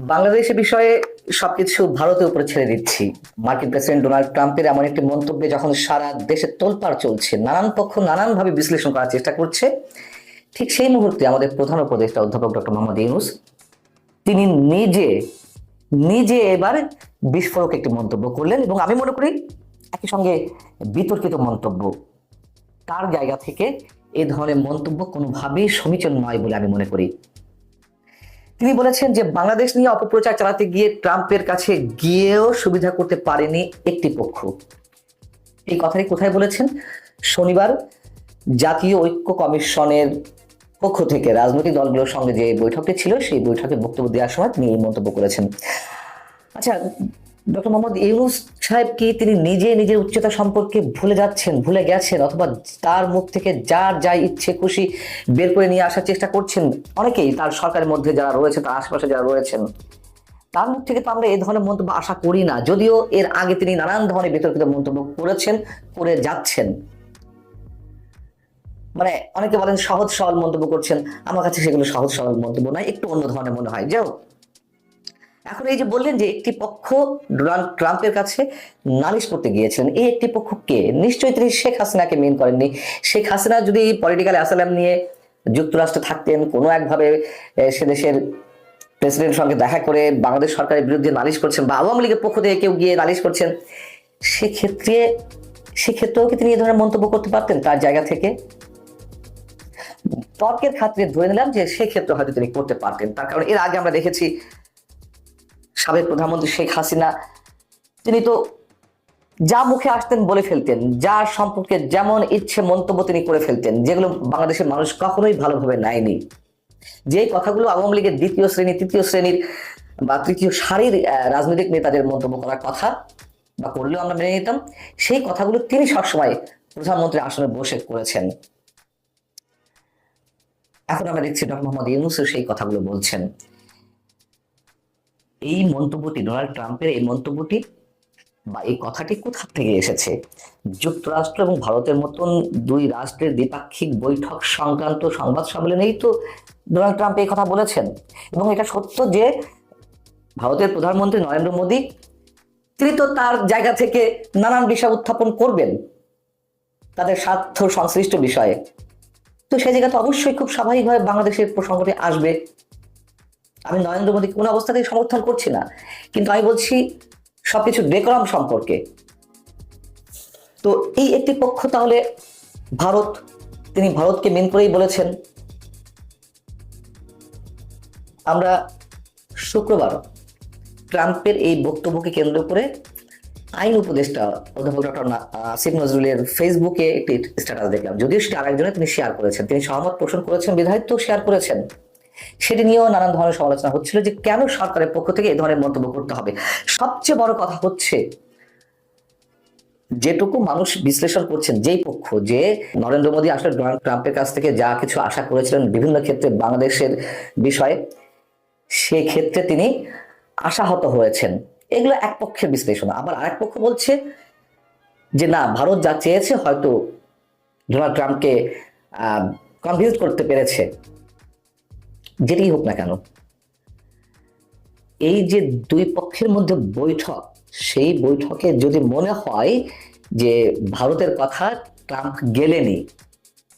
বাংলাদেশের বিষয়ে সবকিছু ভারতের উপরে ছেড়ে দিচ্ছি। মার্কিন প্রেসিডেন্ট ডোনাল্ড ট্রাম্পের এমন একটি মন্তব্যে যখন সারা দেশে তোলপাড় চলছে, নানান পক্ষ নানানভাবে বিশ্লেষণ করার চেষ্টা করছে, ঠিক সেই মুহূর্তে আমাদের প্রধান উপদেষ্টা অধ্যাপক ডক্টর মোহাম্মদ ইউনূস তিনি নিজে নিজে এবার বিস্ফোরক একটি মন্তব্য করলেন, এবং আমি মনে করি একই সঙ্গে বিতর্কিত মন্তব্য। তার জায়গা থেকে এ ধরনের মন্তব্য কোনোভাবেই সমীচীন নয় বলে আমি মনে করি। তিনি বলেছেন যে বাংলাদেশ নিয়ে অপপ্রচার চালাতে গিয়ে ট্রাম্পের কাছে গিয়েও সুবিধা করতে পারেনি একটি পক্ষ। এই কথাটি কোথায় বলেছেন? শনিবার জাতীয় ঐক্য কমিশনের পক্ষ থেকে রাজনৈতিক দলগুলোর সঙ্গে যে বৈঠকটি ছিল, সেই বৈঠকে বক্তব্য দেওয়ার সময় তিনি এই মন্তব্য করেছেন। আচ্ছা, ডক্টর মোহাম্মদ ইউনূস সাহেব কি তিনি নিজে নিজের উচ্চতা সম্পর্কে ভুলে গেছেন, অথবা তার মুখ থেকে যার যা ইচ্ছে খুশি বের করে নিয়ে আসার চেষ্টা করছেন? অনেকেই তার সরকারের মধ্যে যারা রয়েছে, তার আশেপাশে যারা রয়েছেন, তার মুখ থেকে তো আমরা এই ধরনের মন্তব্য আশা করি না, যদিও এর আগে তিনি নানান ধরনের বিতর্কিত মন্তব্য করে যাচ্ছেন। মানে অনেকে বলেন সহজ সরল মন্তব্য করছেন, আমার কাছে সেগুলো সহজ সরল মন্তব্য নয়, একটু অন্য ধরনের মনে হয়। যাই হোক, এখন এই যে বললেন যে একটি পক্ষ ডোনাল্ড ট্রাম্পের কাছে নালিশ করতে গিয়েছিলেন, এই একটি পক্ষ কে? নিশ্চয়ই তিনি শেখ হাসিনাকে মেন করেননি। শেখ হাসিনা যদি পলিটিক্যাল অ্যাসাইলাম নিয়ে যুক্তরাষ্ট্রে থাকতেন, কোনো একভাবে সে দেশের প্রেসিডেন্টের সঙ্গে দেখা করে বাংলাদেশ সরকারের বিরুদ্ধে নালিশ করছেন, বা আওয়ামী লীগের পক্ষ থেকে কেউ গিয়ে নালিশ করছেন, সেক্ষেত্রেও কি তিনি এই ধরনের মন্তব্য করতে পারতেন তার জায়গা থেকে? তর্কের খাতিরে ধরে নিলাম যে সেক্ষেত্রে হয়তো তিনি করতে পারতেন। তার কারণ এর আগে আমরা দেখেছি সাবেক প্রধানমন্ত্রী শেখ হাসিনা তিনি তো যা মুখে আসতেন বলে ফেলতেন, যার সম্পর্কে যেমন ইচ্ছে মন্তব্য তিনি করে ফেলতেন, যেগুলো বাংলাদেশের মানুষ কখনোই ভালোভাবে নেয়নি। যে কথাগুলো আওয়ামী লীগের দ্বিতীয় শ্রেণী, তৃতীয় শ্রেণীর বা তৃতীয় সারির রাজনৈতিক নেতাদের মন্তব্য করার কথা বা করলেও আমরা মেনে নিতাম, সেই কথাগুলো তিনি সবসময় প্রধানমন্ত্রীর আসনে বসে করেছেন। এখন আমরা দেখছি ডক্টর মোহাম্মদ ইউনূসও সেই কথাগুলো বলছেন। এই মন্তব্যটি, ডোনাল্ড ট্রাম্পের এই মন্তব্যটি বা এই কথাটি কোথা থেকে এসেছে? যুক্তরাষ্ট্র এবং ভারতের মতন দুই রাষ্ট্রের দ্বিপাক্ষিক বৈঠক সংক্রান্ত সংবাদ সম্মেলনেই তো ডোনাল্ড ট্রাম্প এই কথা বলেছেন। এবং এটা সত্য যে ভারতের প্রধানমন্ত্রী নরেন্দ্র মোদী তিনি তো তার জায়গা থেকে নানান বিষয় উত্থাপন করবেন তাদের স্বার্থ সংশ্লিষ্ট বিষয়ে, তো সেই জায়গাতে অবশ্যই খুব স্বাভাবিকভাবে বাংলাদেশের প্রসঙ্গটি আসবে। আমি নরেন্দ্র মোদীকে কোনো অবস্থাতেই সমর্থন করছি না, কিন্তু আমি বলছি সবকিছু ডেকোরাম সম্পর্কে। তো এই একটি পক্ষ তাহলে ভারত, তিনি ভারতকে মেন করেই বলেছেন। আমরা শুক্রবার ট্রাম্পের এই বক্তব্যকে কেন্দ্র করে আইন উপদেষ্টা অধ্যাপক ডক্টর আসিফ নজরুলের ফেসবুকে একটি স্ট্যাটাস দেখলাম, যদিও সেটা আরেকজনে তিনি শেয়ার করেছেন, তিনি সহমত পোষণ করেছেন, বিধায়িত শেয়ার করেছেন। সেটি নিয়েও নানান ধরনের সমালোচনা হচ্ছিল যে কেন সরকারের পক্ষ থেকে এই ধরনের মন্তব্য করতে হবে। সবচেয়ে বড় কথা হচ্ছে, যেটুকু মানুষ বিশ্লেষণ করছেন, যেই পক্ষ, যে নরেন্দ্র মোদী আসলে ডোনাল্ড ট্রাম্পের কাছ থেকে যা কিছু আশা করেছিলেন বিভিন্ন ক্ষেত্রে বাংলাদেশের বিষয়ে, সেক্ষেত্রে তিনি আশাহত হয়েছেন, এগুলো এক পক্ষের বিশ্লেষণ। আবার আরেক পক্ষ বলছে যে না, ভারত যা চেয়েছে হয়তো ডোনাল্ড ট্রাম্পকে কনভিন্স করতে পেরেছে। যেটি হোক না কেন, এই যে দুই পক্ষের মধ্যে বৈঠক, সেই বৈঠকে যদি মনে হয় যে ভারতের কথা ট্রাম্প গেলেনি,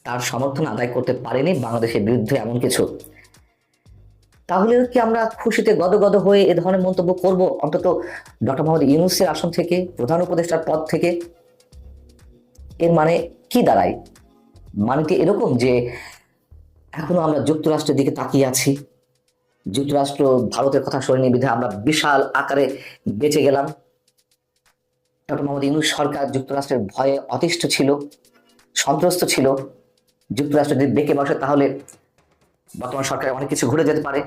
তার সমর্থন আদায় করতে পারেনি বাংলাদেশের বিরুদ্ধে এমন কিছু, তাহলে কি আমরা খুশিতে গদগদ হয়ে এ ধরনের মন্তব্য করব? অন্তত ডক্টর মোহাম্মদ ইউনূসের আসন থেকে, প্রধান উপদেষ্টার পদ থেকে। এর মানে কি দাঁড়ায়? মানে কি এরকম যে এখনো আমরা যুক্তরাষ্ট্রের দিকে তাকিয়ে আছি, যুক্তরাষ্ট্র ভারতের কথা শোনেনি বিধায় আমরা বিশাল আকারে বেঁচে গেলাম? ডক্টর মোহাম্মদ ইউনূস সরকার যুক্তরাষ্ট্রের ভয়ে অতিষ্ঠ ছিল, সন্ত্রস্ত ছিল। যুক্তরাষ্ট্র যদি বেঁকে বসে তাহলে বর্তমান সরকারের অনেক কিছু ঘুরে যেতে পারে,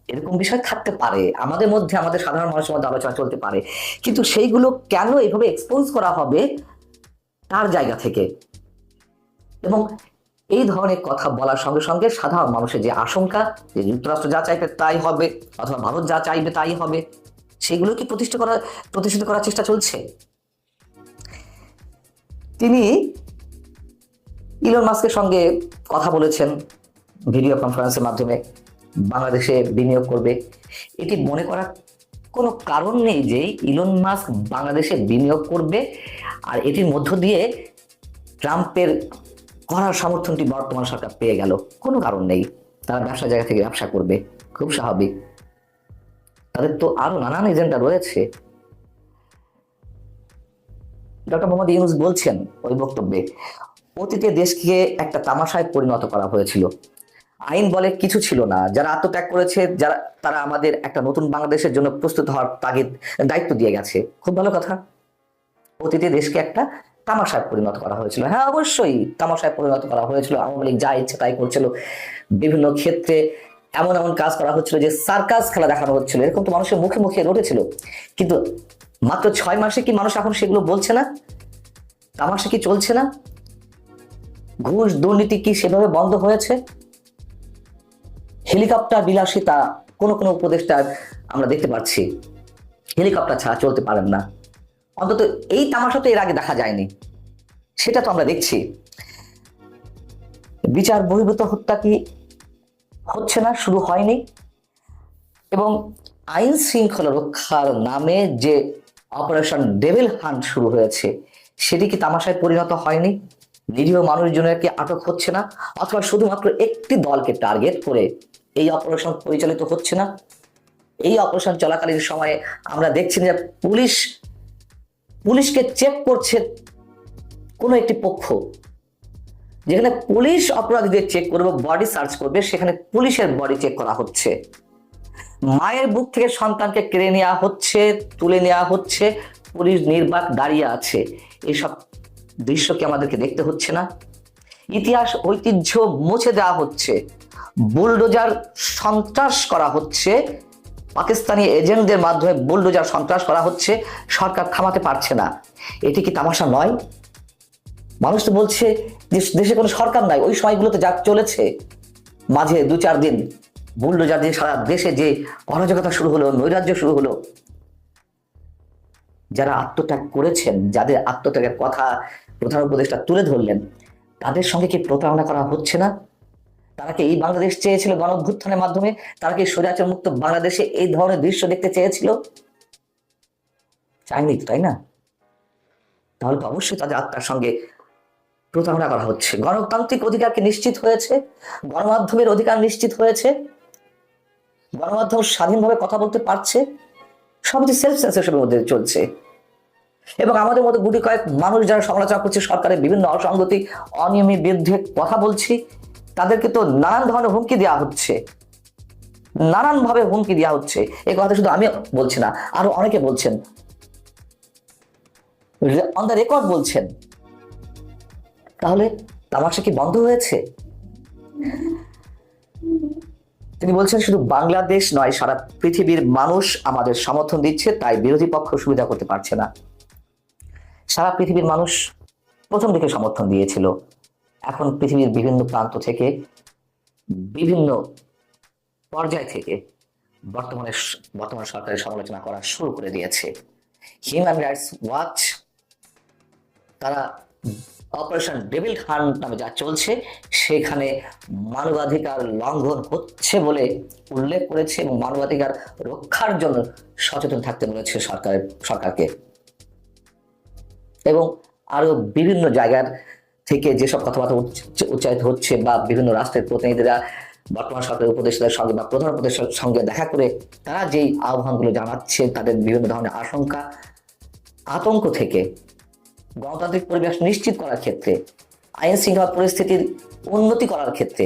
এরকম বিষয় থাকতে পারে আমাদের মধ্যে, আমাদের সাধারণ মানুষের মধ্যে আলোচনা চলতে পারে। কিন্তু সেইগুলো কেন এভাবে এক্সপোজ করা হবে তার জায়গা থেকে? এবং এই ধরনের কথা বলার সঙ্গে সঙ্গে সাধারণ মানুষের যে আশঙ্কা যে যুক্তরাষ্ট্র যা চাইবে তাই হবে, অথবা ভারত যা চাইবে তাই হবে, সেগুলো কি প্রতিষ্ঠিত করার চেষ্টা চলছে? তিনি ইলন মাস্কের সঙ্গে কথা বলেছেন ভিডিও কনফারেন্সের মাধ্যমে। বাংলাদেশে বিনিয়োগ করবে। এটি মনে করার কোনো কারণ নেই যে ইলন মাস্ক বাংলাদেশে বিনিয়োগ করবে আর এটির মধ্য দিয়ে ট্রাম্পের করার সমর্থনটি বর্তমান সরকার পেয়ে গেল। কোনো কারণ নেই। তারা ব্যবসা জায়গা থেকে ব্যবসা করবে, খুব স্বাভাবিক। তাদের তো আরো নানান এজেন্ডা রয়েছে। ডক্টর মোহাম্মদ ইউনূস বলছেন ওই বক্তব্যে, অতীতে দেশকে একটা তামাশায় পরিণত করা হয়েছিল, আইন বলে কিছু ছিল না, যারা আত্মত্যাগ করেছে তারা আমাদের একটা নতুন বাংলাদেশের জন্য প্রস্তুত হওয়ার দায়িত্ব দিয়ে গেছে। খুব ভালো কথা। অতীতে দেশকে একটা তামাশায় পরিণত করা হয়েছিল। হ্যাঁ, অবশ্যই তামাশায় পরিণত করা হয়েছিল। আওয়ামী লীগ যা ইচ্ছে তাই করছিল, বিভিন্ন ক্ষেত্রে এমন এমন কাজ করা হচ্ছিল যে সার্কাস খেলা দেখানো হচ্ছিল, এরকম তো মানুষের মুখে মুখে রটেছিল। কিন্তু মাত্র 6 মাসে কি মানুষ এখন সেগুলো বলছে না? তামাশা কি চলছে না? ঘুষ দুর্নীতি কি সেভাবে বন্ধ হয়েছে? হেলিকপ্টার বিলাসিতা কোন কোন উপদেষ্টা আমরা দেখতে পাচ্ছি হেলিকপ্টার ছাড়া চলতে পারেন না। অন্তত এই তামাশা তো এর আগে দেখা যায়নি, সেটা তো আমরা দেখছি। বিচার বহির্ভূত হত্যা কি হচ্ছে না? শুরু হয়নি। এবং আইন শৃঙ্খলা রক্ষার নামে যে অপারেশন ডেভিল হান্ট শুরু হয়েছে, সেটি কি তামাশায় পরিণত হয়নি? নিরীহ মানুষজনের কি আটক হচ্ছে না? অথবা শুধুমাত্র একটি দলকে টার্গেট করে এই অপারেশন পরিচালিত হচ্ছে না? এই অপারেশন চলাকালীন সময়ে আমরা দেখছি যে পুলিশকে চেক করছে কোনো একটি পক্ষ। যেখানে পুলিশ অপরাধীদের চেক করবে, বডি সার্চ করবে, সেখানে পুলিশের বডি চেক করা হচ্ছে। মায়ের বুক থেকে সন্তানকে কেড়ে নেওয়া হচ্ছে, তুলে নেওয়া হচ্ছে, পুলিশ নির্বাক দাঁড়িয়ে আছে। এইসব দৃশ্য কি আমাদেরকে দেখতে হচ্ছে না? ইতিহাস ঐতিহ্য মুছে দেওয়া হচ্ছে, বুলডোজার সন্ত্রাস করা হচ্ছে, পাকিস্তানি এজেন্টদের মাধ্যমে বুলডোজার সন্ত্রাস করা হচ্ছে, সরকার থামাতে পারছে না। এটি কি তামাশা নয়? মানুষ তো বলছে যে দেশে কোনো সরকার নাই। ওই সময়গুলোতে যা চলেছে, মাঝে 2-4 দিন বুলডোজার দিয়ে সারা দেশে যে অরাজকতা শুরু হলো, নৈরাজ্য শুরু হলো, যারা আত্মত্যাগ করেছেন, যাদের আত্মত্যাগের কথা প্রধান উপদেষ্টা তুলে ধরলেন, তাদের সঙ্গে কি প্রতারণা করা হচ্ছে না? তারা কি এই বাংলাদেশ চেয়েছিল গণ অভ্যুত্থানের মাধ্যমে? তারা কি স্বৈরাচার মুক্ত বাংলাদেশে এই ধরনের দৃশ্য দেখতে চেয়েছিল? চাইনি তো, তাই না? তাহলে তো অবশ্যই তাদের আত্মার সঙ্গে প্রতারণা করা হচ্ছে। গণতান্ত্রিক অধিকার কি নিশ্চিত হয়েছে? গণমাধ্যমের অধিকার নিশ্চিত হয়েছে? গণমাধ্যম স্বাধীনভাবে কথা বলতে পারছে? সবই সেলফ সেন্সরশিপের মধ্যে চলছে। এবং আমাদের মতো গুটি কয়েক মানুষ যারা সমালোচনা করছে সরকারের বিভিন্ন অসঙ্গতি, অনিয়মের বিরুদ্ধে কথা বলছি, তাদেরকে তো নানান ধরনের হুমকি দেওয়া হচ্ছে, নানানভাবে হুমকি দেওয়া হচ্ছে। এই কথা শুধু আমি বলছি না, আরো অনেকে বলছেন, অন দ্য রেকর্ড বলছেন। তাহলে তামাশা কি বন্ধ হয়েছে? তিনি বলছেন শুধু বাংলাদেশ নয়, সারা পৃথিবীর মানুষ আমাদের সমর্থন দিচ্ছে, তাই বিরোধী পক্ষ সুবিধা করতে পারছে না। সারা পৃথিবীর মানুষ প্রথম দিকে সমর্থন দিয়েছিল, এখন পৃথিবীর বিভিন্ন প্রান্ত থেকে, বিভিন্ন পর্যায় থেকে বর্তমান সরকারের সমালোচনা করা শুরু করে দিয়েছে। হিউম্যান রাইটস ওয়াচ তারা অপারেশন ডেভিল হান্ট নামে যা চলছে সেখানে মানবাধিকার লঙ্ঘন হচ্ছে বলে উল্লেখ করেছে এবং মানবাধিকার রক্ষার জন্য সচেতন থাকতে বলেছে সরকারকে। এবং আরো বিভিন্ন জায়গার থেকে যেসব কথাবার্তা উচ্চারিত হচ্ছে বা বিভিন্ন রাষ্ট্রের প্রতিনিধিরা বর্তমান সরকারের উপদেষ্টাদের সঙ্গে বা প্রধান উপদেষ্টার সঙ্গে দেখা করে তারা যেই আহ্বানগুলো জানাচ্ছে, তাদের বিভিন্ন ধরনের আশঙ্কা আতঙ্ক থেকে গণতান্ত্রিক পরিবেশ নিশ্চিত করার ক্ষেত্রে, আইন শৃঙ্খলা পরিস্থিতির উন্নতি করার ক্ষেত্রে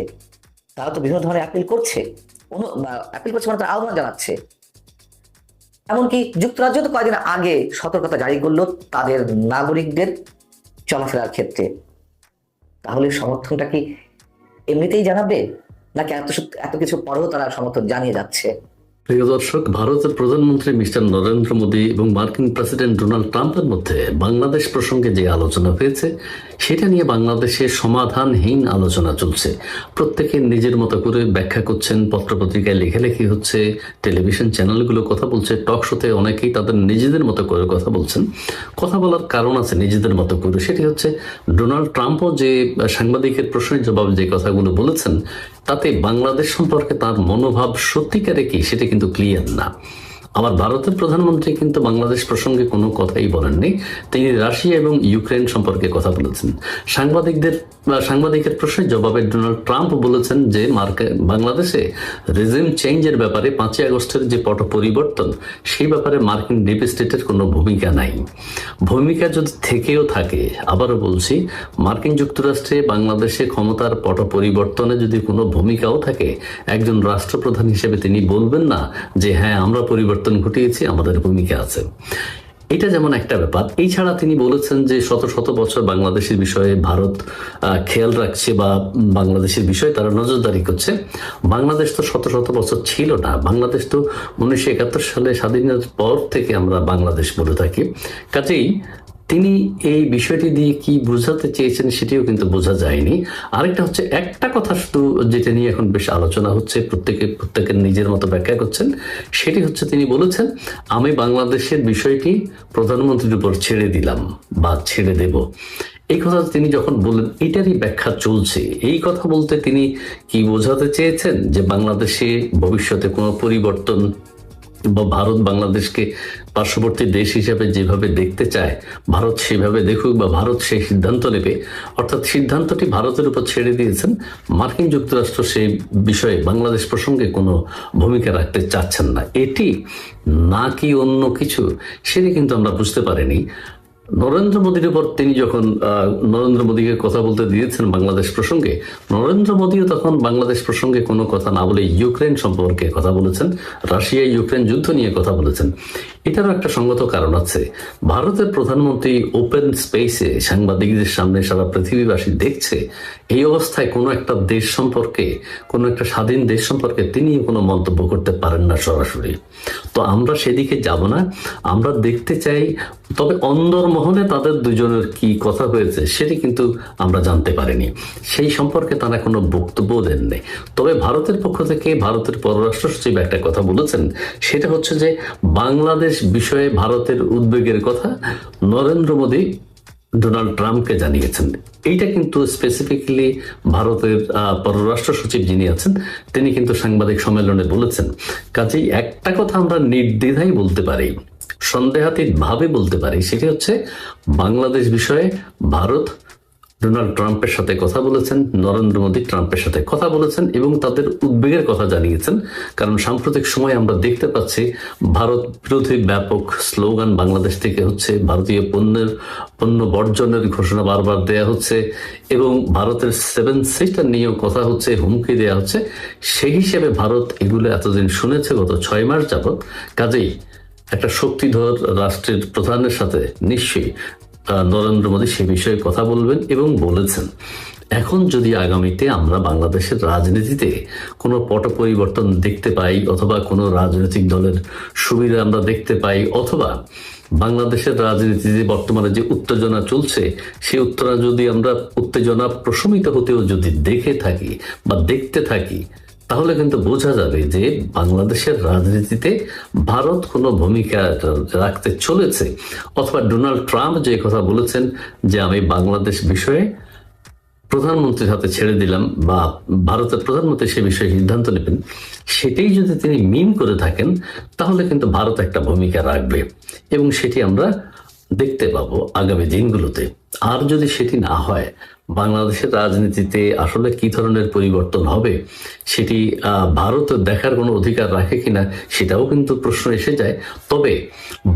তারা তো বিভিন্ন ধরনের অ্যাপিল করছে মানে তারা আহ্বান জানাচ্ছে। এমনকি যুক্তরাজ্য তো কয়েকদিন আগে সতর্কতা জারি করলো তাদের নাগরিকদের চলাফেরার ক্ষেত্রে। তাহলে সমর্থনটা কি এমনিতেই জানাবে, নাকি এত কিছু পরেও তারা সমর্থন জানিয়ে যাচ্ছে? প্রিয় দর্শক, ভারতের প্রধানমন্ত্রী মিস্টার নরেন্দ্র মোদী এবং মার্কিন প্রেসিডেন্ট ডোনাল্ড ট্রাম্পের মধ্যে বাংলাদেশ প্রসঙ্গে যে আলোচনা হয়েছে সেটা নিয়ে বাংলাদেশে সমাধানহীন আলোচনা চলছে। প্রত্যেকে নিজের মতো করে ব্যাখ্যা করছেন, পত্রপত্রিকায় লেখালেখি হচ্ছে, টেলিভিশন চ্যানেলগুলো কথা বলছে, টক শোতে অনেকেই তাদের নিজেদের মতো করে কথা বলছেন। কথা বলার কারণ আছে নিজেদের মতো করে, সেটি হচ্ছে ডোনাল্ড ট্রাম্পও যে সাংবাদিকের প্রশ্নের জবাবে যে কথাগুলো বলেছেন তাতে বাংলাদেশ সম্পর্কে তার মনোভাব সত্যিকারে কি সেটা কিন্তু ক্লিয়ার না। আবার ভারতের প্রধানমন্ত্রী কিন্তু বাংলাদেশ প্রসঙ্গে কোনো কথাই বলেননি, তিনি রাশিয়া এবং ইউক্রেন সম্পর্কে কথা বলেছেন। সাংবাদিকের প্রশ্নের জবাবে ডোনাল্ড ট্রাম্প বলেছেন যে বাংলাদেশে রেজিম চেঞ্জের ব্যাপারে 5ই আগস্টের যে পট পরিবর্তন, সেই ব্যাপারে মার্কিন ডিপ স্টেটের কোনো ভূমিকা নাই। ভূমিকা যদি থেকেও থাকে, আবারও বলছি, মার্কিন যুক্তরাষ্ট্রে বাংলাদেশে ক্ষমতার পট পরিবর্তনে যদি কোনো ভূমিকাও থাকে, একজন রাষ্ট্রপ্রধান হিসেবে তিনি বলবেন না যে হ্যাঁ আমরা পরিবর্তন ঘটিয়েছি, আমাদের ভূমিকা আছে। এটা যেমন একটা ব্যাপার। এই ছাড়া তিনি বলেছেন যে শত শত বছর বাংলাদেশের বিষয়ে ভারত খেয়াল রাখছে বা বাংলাদেশের বিষয়ে তারা নজরদারি করছে। বাংলাদেশ তো শত শত বছর ছিল না, বাংলাদেশ তো 1971 সালে স্বাধীনতার পর থেকে আমরা বাংলাদেশ বলে থাকি। কাজেই তিনি এই বিষয়টি দিয়ে কি বোঝাতে চেয়েছেন সেটিও কিন্তু বোঝা যায়নি। আরেকটা হচ্ছে, একটা কথা শুধু যেটা নিয়ে এখন বেশ আলোচনা হচ্ছে, প্রত্যেকের নিজের মতো ব্যাখ্যা করছেন, সেটি হচ্ছে তিনি বলেছেন আমি বাংলাদেশের বিষয়টি প্রধানমন্ত্রীর উপর ছেড়ে দিলাম বা ছেড়ে দেব। এই কথা তিনি যখন বললেন, এটারই ব্যাখ্যা চলছে। এই কথা বলতে তিনি কি বোঝাতে চেয়েছেন যে বাংলাদেশে ভবিষ্যতে কোনো পরিবর্তন বা ভারত বাংলাদেশকে পার্শ্ববর্তী দেশ হিসেবে যেভাবে দেখতে চায় ভারত সেভাবে দেখুক বা ভারত সেই সিদ্ধান্ত নেবে, অর্থাৎ সিদ্ধান্তটি ভারতের উপর ছেড়ে দিয়েছেন। মার্কিন যুক্তরাষ্ট্র সেই বিষয়ে বাংলাদেশ প্রসঙ্গে কোনো ভূমিকা রাখতে চাচ্ছেন না। এটি নাকি অন্য কিছু সেটি কিন্তু আমরা বুঝতে পারিনি। নরেন্দ্র মোদীর উপর তিনি যখন নরেন্দ্র মোদীকে কথা বলতে দিয়েছেন বাংলাদেশ প্রসঙ্গে, নরেন্দ্র মোদীও তখন বাংলাদেশ প্রসঙ্গে কোনো কথা না বলে ইউক্রেন সম্পর্কে কথা বলেছেন, রাশিয়া ইউক্রেন যুদ্ধ নিয়ে কথা বলেছেন। এটারও একটা সঙ্গত কারণ আছে। ভারতের প্রধানমন্ত্রী ওপেন স্পেসে সাংবাদিকদের সামনে সারা পৃথিবীবাসী দেখছে, এই অবস্থায় কোনো একটা দেশ সম্পর্কে, কোনো একটা স্বাধীন দেশ সম্পর্কে তিনি কোনো মন্তব্য করতে পারেন না সরাসরি। তো আমরা সেদিকে যাব না, আমরা দেখতে চাই। তবে অন্দরমহলে তাদের দুজনের কি কথা হয়েছে সেটি কিন্তু আমরা জানতে পারিনি, সেই সম্পর্কে তারা কোনো বক্তব্য দেননি। তবে ভারতের পক্ষ থেকে ভারতের পররাষ্ট্র সচিব একটা কথা বলেছেন, সেটা হচ্ছে যে বাংলাদেশ বিষয়ে ভারতের উদ্বেগের কথা নরেন্দ্র মোদী ডোনাল্ড ট্রাম্পকে জানিয়েছেন। এইটা কিন্তু স্পেসিফিক্যালি ভারতের পররাষ্ট্র সচিব যিনি আছেন তিনি কিন্তু সাংবাদিক সম্মেলনে বলেছেন। কাজেই একটা কথা আমরা নির্দ্বিধায় বলতে পারি, সন্দেহাতীত ভাবে বলতে পারি, সেটি হচ্ছে বাংলাদেশ বিষয়ে ভারত ডোনাল্ড ট্রাম্পের সাথে কথা বলেছেন, নরেন্দ্র মোদী ট্রাম্পের সাথে কথা বলেছেন এবং তাদের উদ্বেগের কথা জানিয়েছেন। কারণ সাম্প্রতিক সময় আমরা দেখতে পাচ্ছি ভারত বিরোধী ব্যাপক স্লোগান বাংলাদেশ থেকে হচ্ছে, ভারতীয় পণ্য বর্জনের ঘোষণা বারবার দেয়া হচ্ছে এবং ভারতের 7 সিস্টার নিয়েও কথা হচ্ছে, হুমকি দেয়া হচ্ছে। সেই হিসেবে ভারত এগুলো এতদিন শুনেছে গত 6 মাস যাবৎ। কাজেই একটা শক্তিধর রাষ্ট্রের প্রধানের সাথে নিশ্চয়ই নরেন্দ্র মোদী সে বিষয়ে কথা বলবেন এবং বলেছেন। এখন যদি আগামীতে আমরা বাংলাদেশের রাজনীতিতে কোনো পট পরিবর্তন দেখতে পাই, অথবা কোনো রাজনৈতিক দলের সুবিধা আমরা দেখতে পাই, অথবা বাংলাদেশের রাজনীতিতে বর্তমানে যে উত্তেজনা চলছে সেই উত্তেজনা প্রশমিত হতেও যদি দেখে থাকি বা দেখতে থাকি, তাহলে কিন্তু বোঝা যাবে যে বাংলাদেশের রাজনীতিতে ভারত কোনো ভূমিকা রাখতে চলেছে। অথবা ডোনাল্ড ট্রাম্প যে কথা বলেছেন যে আমি বাংলাদেশ বিষয়ে প্রধানমন্ত্রীর হাতে ছেড়ে দিলাম বা ভারতের প্রধানমন্ত্রী সে বিষয়ে সিদ্ধান্ত নেবেন, সেটাই যদি তিনি মিন করে থাকেন তাহলে কিন্তু ভারত একটা ভূমিকা রাখবে এবং সেটি আমরা দেখতে পাবো আগামী দিনগুলোতে। আর যদি সেটি না হয়, বাংলাদেশের রাজনীতিতে আসলে কি ধরনের পরিবর্তন হবে সেটি ভারত দেখার কোনো অধিকার রাখে কিনা সেটাও কিন্তু প্রশ্ন এসে যায়। তবে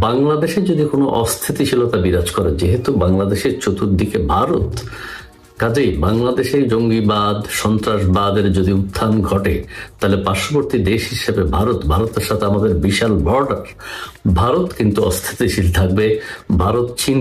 বাংলাদেশে যদি কোনো অস্থিতিশীলতা বিরাজ করে, যেহেতু বাংলাদেশের চতুর্দিকে ভারত, কাজেই বাংলাদেশে জঙ্গিবাদ সন্ত্রাসবাদের যদি উত্থান ঘটে তাহলে পার্শ্ববর্তী দেশ হিসেবে ভারতের সাথে আমাদের বিশাল বর্ডার, ভারত কিন্তু অস্থিতিশীল থাকবে। ভারত চীন